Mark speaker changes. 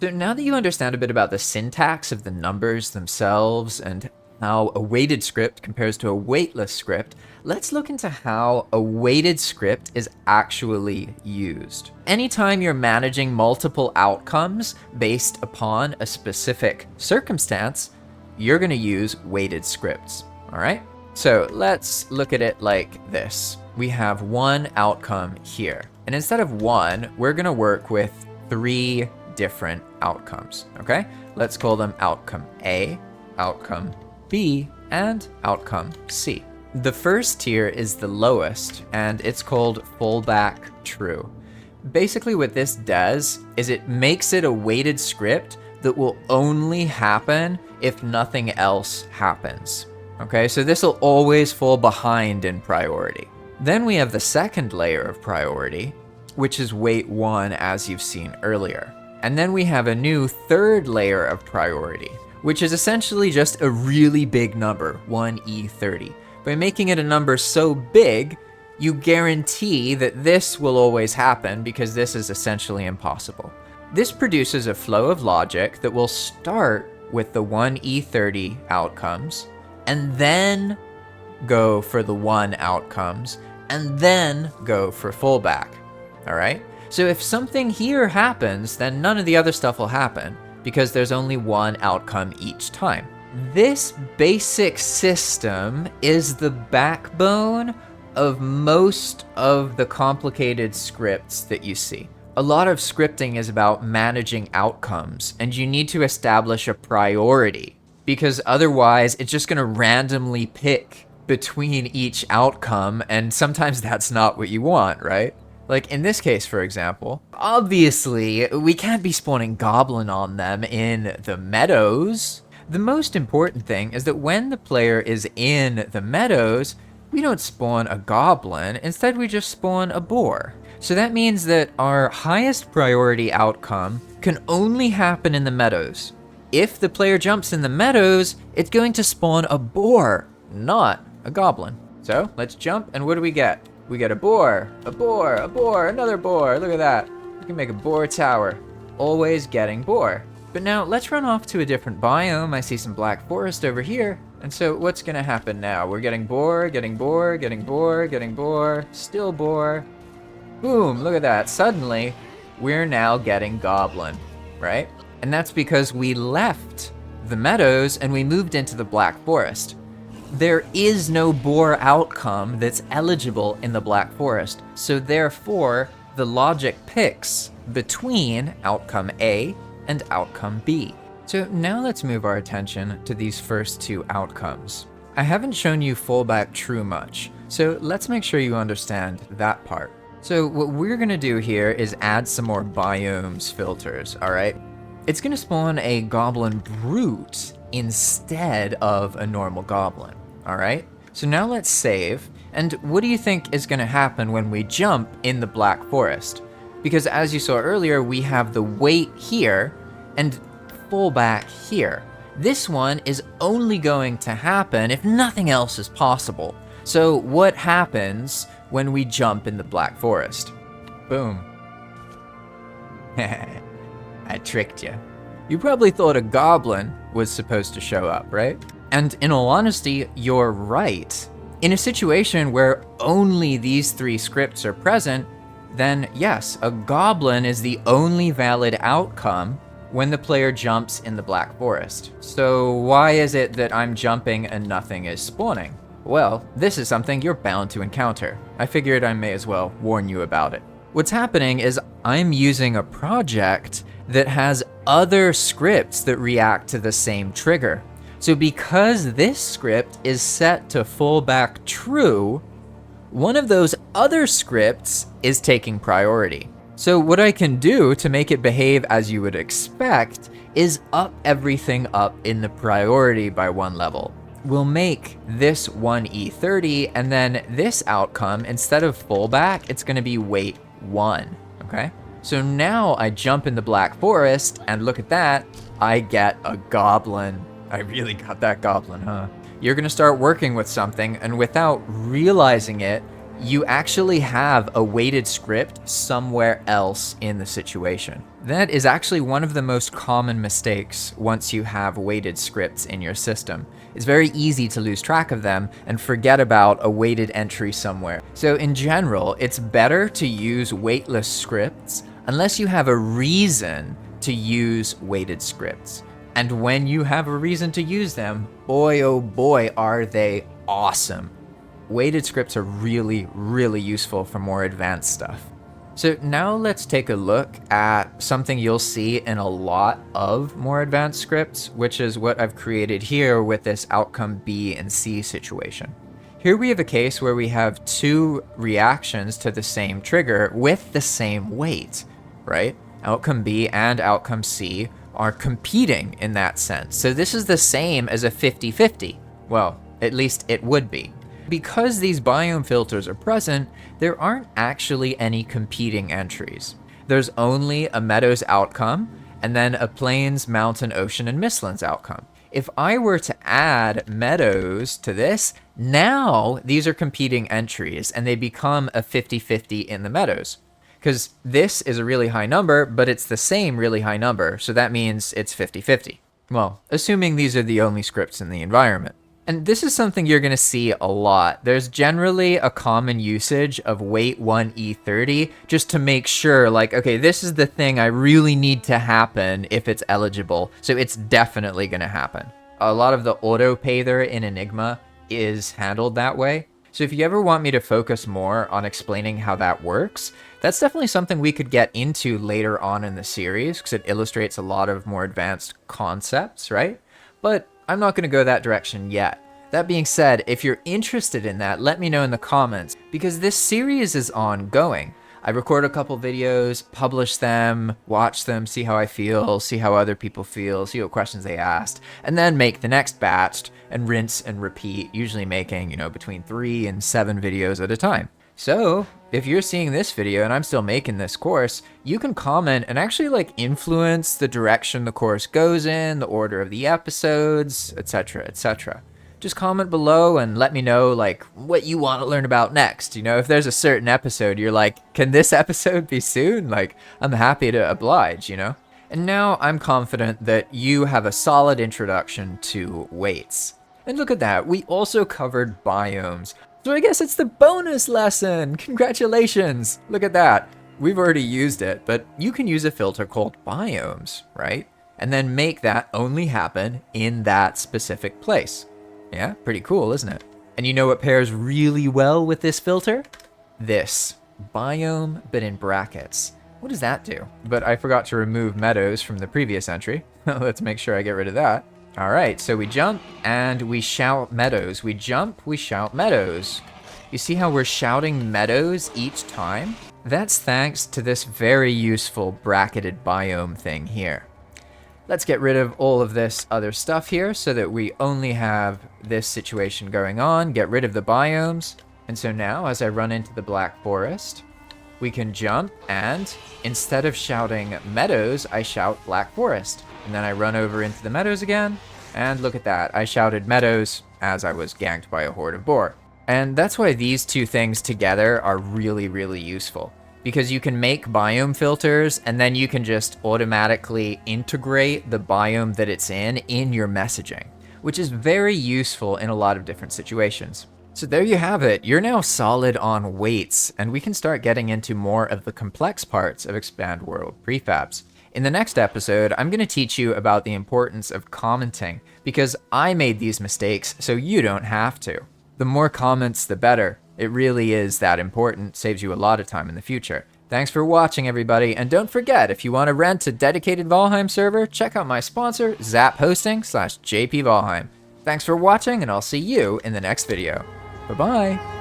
Speaker 1: So now that you understand a bit about the syntax of the numbers themselves and how a weighted script compares to a weightless script, let's look into how a weighted script is actually used. Anytime you're managing multiple outcomes based upon a specific circumstance, you're going to use weighted scripts, all right? So let's look at it like this. We have one outcome here, and instead of one, we're going to work with 3 different outcomes, okay? Let's call them outcome A, outcome B, and outcome C. The first tier is the lowest, and it's called fallback true. Basically what this does is it makes it a weighted script that will only happen if nothing else happens. Okay, so this will always fall behind in priority. Then we have the second layer of priority, which is weight 1 as you've seen earlier. And then we have a new third layer of priority, which is essentially just a really big number, 1e30. By making it a number so big, you guarantee that this will always happen because this is essentially impossible. This produces a flow of logic that will start with the 1e30 outcomes, and then go for the 1 outcomes, and then go for fallback, all right? So if something here happens, then none of the other stuff will happen because there's only 1 outcome each time. This basic system is the backbone of most of the complicated scripts that you see. A lot of scripting is about managing outcomes, and you need to establish a priority because otherwise it's just going to randomly pick between each outcome, and sometimes that's not what you want, right? Like in this case, for example, obviously we can't be spawning goblin on them in the meadows. The most important thing is that when the player is in the meadows, we don't spawn a goblin, instead we just spawn a boar. So that means that our highest priority outcome can only happen in the meadows. If the player jumps in the meadows, it's going to spawn a boar, not a goblin. So let's jump, and what do we get? We get a boar, a boar, a boar, another boar. Look at that. We can make a boar tower. Always getting boar. But now let's run off to a different biome. I see some black forest over here. And so what's gonna happen now? We're getting boar, getting boar, getting boar, getting boar, still boar. Boom, look at that. Suddenly, we're now getting goblin, right? And that's because we left the meadows and we moved into the black forest. There is no boar outcome that's eligible in the black forest. So therefore, the logic picks between outcome A and outcome B. So now let's move our attention to these first 2 outcomes. I haven't shown you fallback true much, so let's make sure you understand that part. So what we're gonna do here is add some more biomes filters, all right? It's gonna spawn a goblin brute instead of a normal goblin, all right? So now let's save, and what do you think is gonna happen when we jump in the black forest? Because as you saw earlier, we have the weight here and fallback here. This one is only going to happen if nothing else is possible. So what happens when we jump in the black forest? Boom. I tricked you. You probably thought a goblin was supposed to show up, right? And in all honesty, you're right. In a situation where only these 3 scripts are present, then yes, a goblin is the only valid outcome when the player jumps in the black forest. So why is it that I'm jumping and nothing is spawning? Well, this is something you're bound to encounter. I figured I may as well warn you about it. What's happening is I'm using a project that has other scripts that react to the same trigger. So because this script is set to fallback true, one of those other scripts is taking priority. So what I can do to make it behave as you would expect is up everything up in the priority by 1 level. We'll make this 1e30, and then this outcome, instead of fallback, it's gonna be weight 1, okay? So now I jump in the black forest, and look at that, I get a goblin. I really got that goblin, huh? You're gonna start working with something, and without realizing it, you actually have a weighted script somewhere else in the situation. That is actually one of the most common mistakes once you have weighted scripts in your system. It's very easy to lose track of them and forget about a weighted entry somewhere. So in general, it's better to use weightless scripts unless you have a reason to use weighted scripts. And when you have a reason to use them, boy oh boy are they awesome. Weighted scripts are really, really useful for more advanced stuff. So now let's take a look at something you'll see in a lot of more advanced scripts, which is what I've created here with this outcome B and C situation. Here we have a case where we have two reactions to the same trigger with the same weight, right? Outcome B and outcome C are competing in that sense. So this is the same as a 50-50. Well, at least it would be. Because these biome filters are present, there aren't actually any competing entries. There's only a meadows outcome, and then a plains, mountain, ocean, and mistlands outcome. If I were to add meadows to this, now these are competing entries, and they become a 50-50 in the meadows. Because this is a really high number, but it's the same really high number, so that means it's 50-50. Well, assuming these are the only scripts in the environment. And this is something you're going to see a lot. There's generally a common usage of weight 1E30 just to make sure, like, okay, this is the thing I really need to happen if it's eligible. So it's definitely going to happen. A lot of the auto payther in Enigma is handled that way. So if you ever want me to focus more on explaining how that works, that's definitely something we could get into later on in the series because it illustrates a lot of more advanced concepts, right? But I'm not going to go that direction yet. That being said, if you're interested in that, let me know in the comments, because this series is ongoing. I record a couple videos, publish them, watch them, see how I feel, see how other people feel, see what questions they asked, and then make the next batch and rinse and repeat, usually making, between 3 and 7 videos at a time. So if you're seeing this video and I'm still making this course, you can comment and actually influence the direction the course goes in, the order of the episodes, etc., etc. Just comment below and let me know what you want to learn about next. If there's a certain episode you're like, can this episode be soon? I'm happy to oblige, And now I'm confident that you have a solid introduction to weights. And look at that, we also covered biomes. So I guess it's the bonus lesson. Congratulations. Look at that. We've already used it, but you can use a filter called biomes, right? And then make that only happen in that specific place. Yeah, pretty cool, isn't it? And you know what pairs really well with this filter? This. Biome, but in brackets. What does that do? But I forgot to remove meadows from the previous entry. Let's make sure I get rid of that. All right, so we jump and we shout meadows. We jump, we shout meadows. You see how we're shouting meadows each time? That's thanks to this very useful bracketed biome thing here. Let's get rid of all of this other stuff here so that we only have this situation going on. Get rid of the biomes. And so now as I run into the Black Forest, we can jump and instead of shouting meadows, I shout Black Forest. And then I run over into the meadows again, and look at that. I shouted meadows as I was ganked by a horde of boar. And that's why these two things together are really, really useful. Because you can make biome filters, and then you can just automatically integrate the biome that it's in your messaging, which is very useful in a lot of different situations. So there you have it. You're now solid on weights, and we can start getting into more of the complex parts of Expand World Prefabs. In the next episode, I'm going to teach you about the importance of commenting, because I made these mistakes so you don't have to. The more comments, the better. It really is that important, saves you a lot of time in the future. Thanks for watching, everybody, and don't forget, if you want to rent a dedicated Valheim server, check out my sponsor, zaphosting.com/JPValheim. Thanks for watching, and I'll see you in the next video. Bye-bye!